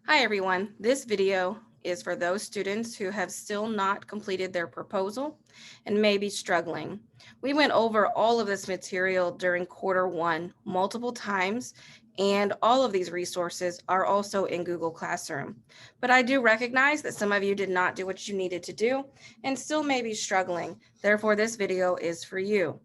Hi everyone, this video is for those students who have still not completed their proposal and may be struggling. We went over all of this material during quarter one multiple times, and all of these resources are also in Google Classroom. But I do recognize that some of you did not do what you needed to do and still may be struggling. Therefore, this video is for you.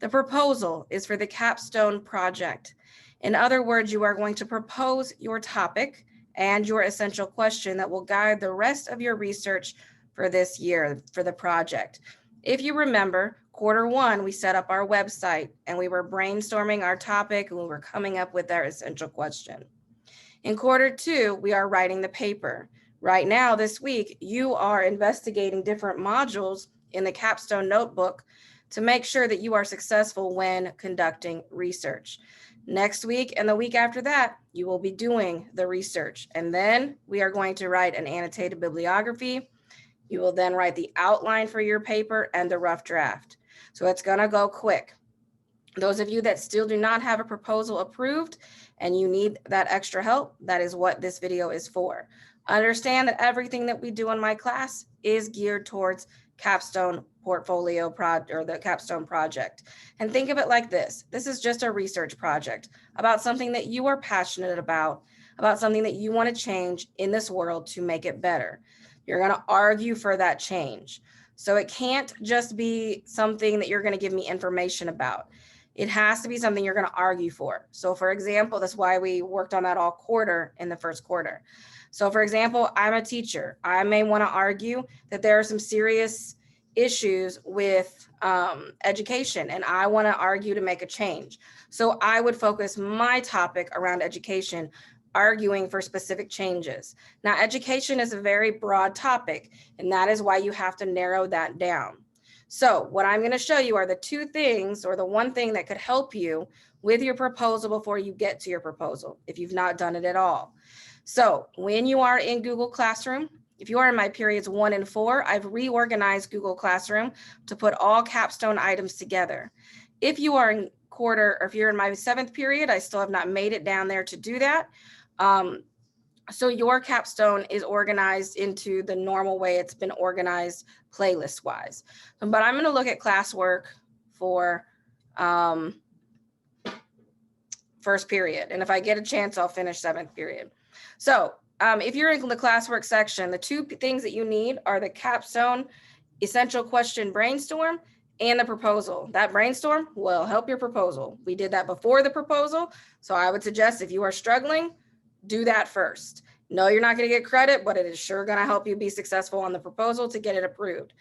The proposal is for the capstone project. In other words, you are going to propose your topic and your essential question that will guide the rest of your research for this year for the project. If you remember, quarter one, we set up our website and we were brainstorming our topic and we were coming up with our essential question. In quarter two, we are writing the paper. Right now, this week, you are investigating different modules in the capstone notebook to make sure that you are successful when conducting research. Next week and the week after that, you will be doing the research. And then we are going to write an annotated bibliography. You will then write the outline for your paper and the rough draft. So it's going to go quick. Those of you that still do not have a proposal approved and you need that extra help, that is what this video is for. Understand that everything that we do in my class is geared towards capstone portfolio or the capstone project. And think of it like this. This is just a research project about something that you are passionate about something that you want to change in this world to make it better. You're going to argue for that change. So it can't just be something that you're going to give me information about. It has to be something you're going to argue for. So for example, that's why we worked on that all quarter in the first quarter. So for example, I'm a teacher. I may want to argue that there are some serious issues with education, and I want to argue to make a change. So I would focus my topic around education, arguing for specific changes. Now, education is a very broad topic, and that is why you have to narrow that down. So what I'm going to show you are the two things, or the one thing that could help you with your proposal before you get to your proposal, if you've not done it at all. So when you are in Google Classroom, if you are in my periods 1 and 4, I've reorganized Google Classroom to put all capstone items together. If you are in quarter, or if you're in my 7th period, I still have not made it down there to do that. So your capstone is organized into the normal way it's been organized playlist wise. But I'm going to look at classwork for first period. And if I get a chance, I'll finish 7th period. So if you're in the classwork section, the two things that you need are the capstone essential question brainstorm and the proposal. That brainstorm will help your proposal. We did that before the proposal. So I would suggest if you are struggling, do that first. No, you're not going to get credit, but it is sure going to help you be successful on the proposal to get it approved.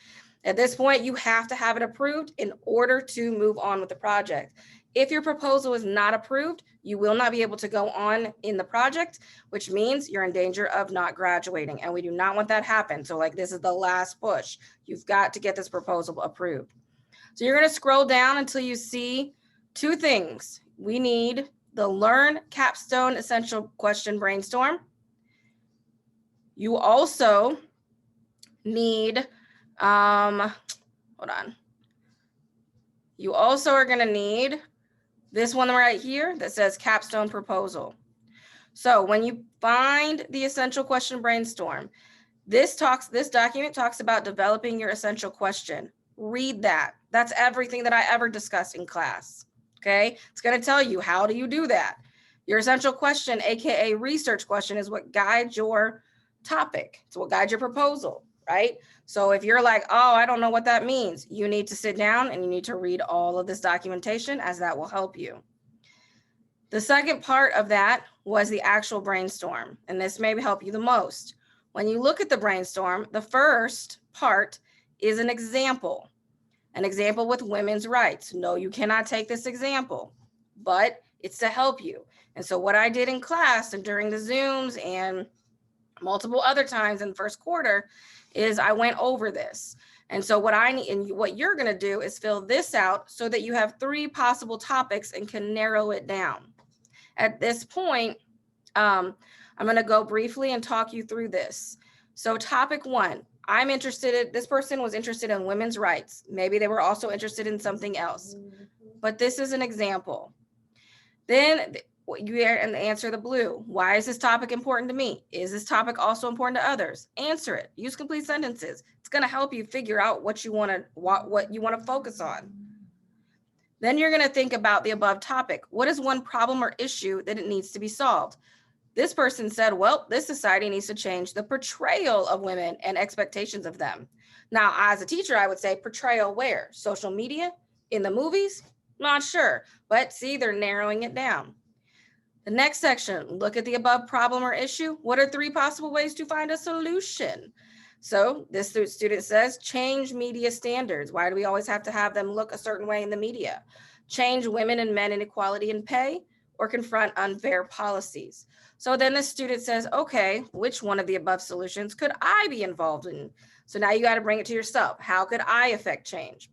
At this point, you have to have it approved in order to move on with the project. If your proposal is not approved, you will not be able to go on in the project, which means you're in danger of not graduating. And we do not want that to happen. So like this is the last push. You've got to get this proposal approved. So you're going to scroll down until you see two things. We need the Learn Capstone Essential Question Brainstorm. You also need, hold on. You also are going to need this one right here that says capstone proposal. So when you find the essential question brainstorm, this document talks about developing your essential question. Read that. That's everything that I ever discussed in class. Okay. It's going to tell you, how do you do that? Your essential question, AKA research question, is what guides your topic. It's what guides your proposal, right? So if you're like, oh, I don't know what that means, you need to sit down and you need to read all of this documentation, as that will help you. The second part of that was the actual brainstorm, and this may help you the most. When you look at the brainstorm, the first part is an example with women's rights. No, you cannot take this example, but it's to help you. And so what I did in class and during the Zooms and multiple other times in the first quarter is I went over this. And so what I need, and what you're going to do is fill this out so that you have 3 possible topics and can narrow it down. At this point, I'm going to go briefly and talk you through this. So topic 1, this person was interested in women's rights. Maybe they were also interested in something else, but this is an example. Then And answer the blue. Why is this topic important to me? Is this topic also important to others? Answer it. Use complete sentences. It's going to help you figure out what you want to focus on. Then you're going to think about the above topic. What is one problem or issue that it needs to be solved? This person said, well, this society needs to change the portrayal of women and expectations of them. Now, as a teacher, I would say portrayal where? Social media? In the movies? Not sure, but see, they're narrowing it down. The next section, look at the above problem or issue. What are 3 possible ways to find a solution? So this student says, change media standards. Why do we always have to have them look a certain way in the media? Change women and men inequality in pay, or confront unfair policies. So then the student says, okay, which one of the above solutions could I be involved in? So now you got to bring it to yourself. How could I affect change?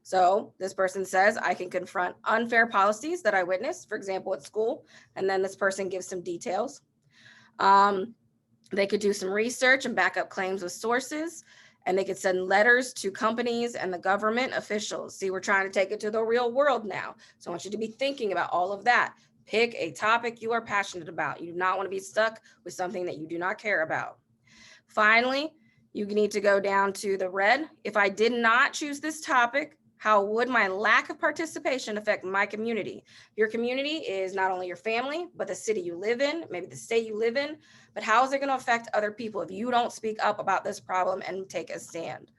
So this person says, I can confront unfair policies that I witnessed, for example, at school. And then this person gives some details. They could do some research and back up claims with sources. And they could send letters to companies and the government officials. See, we're trying to take it to the real world now. So I want you to be thinking about all of that. Pick a topic you are passionate about. You do not want to be stuck with something that you do not care about. Finally, you need to go down to the red. If I did not choose this topic, how would my lack of participation affect my community? Your community is not only your family, but the city you live in, maybe the state you live in, but how is it going to affect other people if you don't speak up about this problem and take a stand?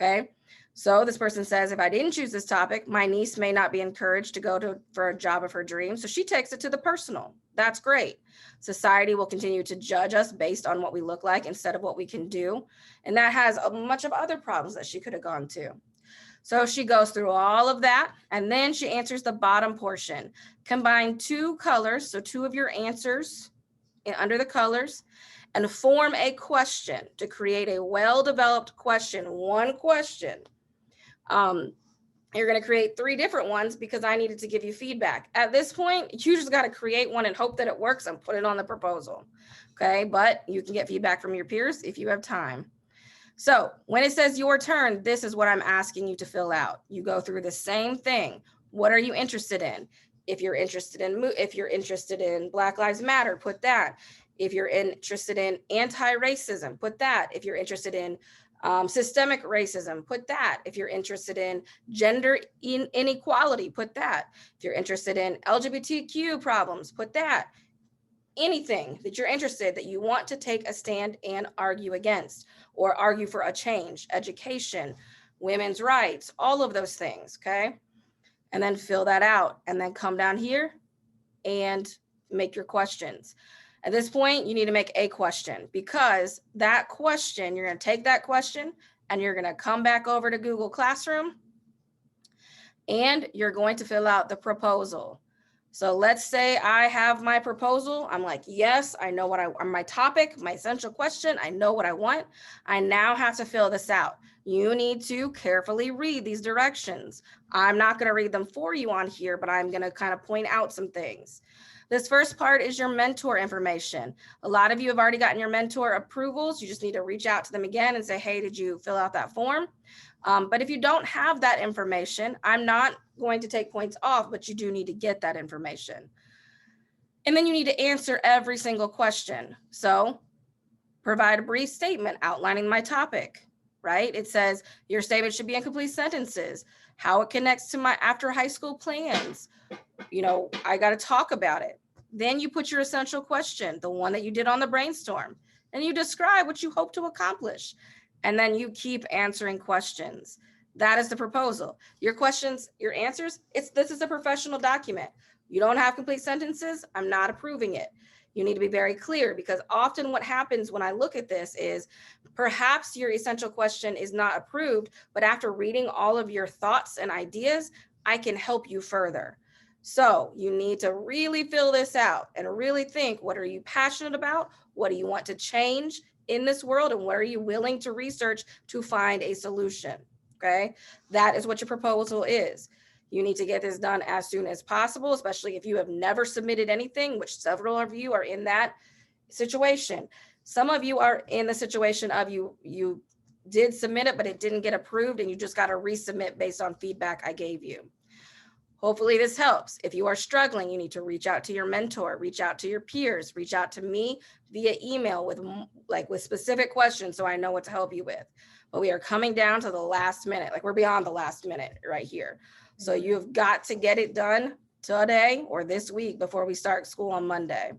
Okay. So this person says, if I didn't choose this topic, my niece may not be encouraged to go for a job of her dreams. So she takes it to the personal. That's great. Society will continue to judge us based on what we look like instead of what we can do. And that has a bunch of other problems that she could have gone to. So she goes through all of that, and then she answers the bottom portion. Combine 2 colors, so 2 of your answers under the colors, and form a question to create a well-developed question, one question. You're going to create 3 different ones because I needed to give you feedback. At this point, you just got to create one and hope that it works and put it on the proposal. Okay, but you can get feedback from your peers if you have time. So when it says your turn, this is what I'm asking you to fill out. You go through the same thing. What are you interested in? If you're interested in Black Lives Matter, put that. If you're interested in anti-racism, put that. If you're interested in systemic racism, put that. If you're interested in gender inequality, put that. If you're interested in LGBTQ problems, put that. Anything that you're interested, that you want to take a stand and argue against, or argue for a change, education, women's rights, all of those things, okay? And then fill that out, and then come down here and make your questions. At this point, you need to make a question, because that question, you're going to take that question and you're going to come back over to Google Classroom and you're going to fill out the proposal. So let's say I have my proposal. I'm like, yes, I know what my topic, my essential question, I know what I want. I now have to fill this out. You need to carefully read these directions. I'm not going to read them for you on here, but I'm going to kind of point out some things. This first part is your mentor information. A lot of you have already gotten your mentor approvals. You just need to reach out to them again and say, hey, did you fill out that form? But if you don't have that information, I'm not going to take points off, but you do need to get that information. And then you need to answer every single question. So provide a brief statement outlining my topic, right? It says your statement should be in complete sentences, how it connects to my after high school plans. You know, I got to talk about it. Then you put your essential question, the one that you did on the brainstorm, and you describe what you hope to accomplish. And then you keep answering questions. That is the proposal. Your questions, your answers, this is a professional document. You don't have complete sentences, I'm not approving it. You need to be very clear, because often what happens when I look at this is perhaps your essential question is not approved, but after reading all of your thoughts and ideas, I can help you further. So you need to really fill this out and really think, what are you passionate about? What do you want to change in this world? And what are you willing to research to find a solution? Okay, that is what your proposal is. You need to get this done as soon as possible, especially if you have never submitted anything, which several of you are in that situation. Some of you are in the situation of you did submit it, but it didn't get approved and you just got to resubmit based on feedback I gave you. Hopefully this helps. If you are struggling, you need to reach out to your mentor, reach out to your peers, reach out to me via email with specific questions so I know what to help you with. But we are coming down to the last minute, like we're beyond the last minute right here. So you've got to get it done today or this week before we start school on Monday.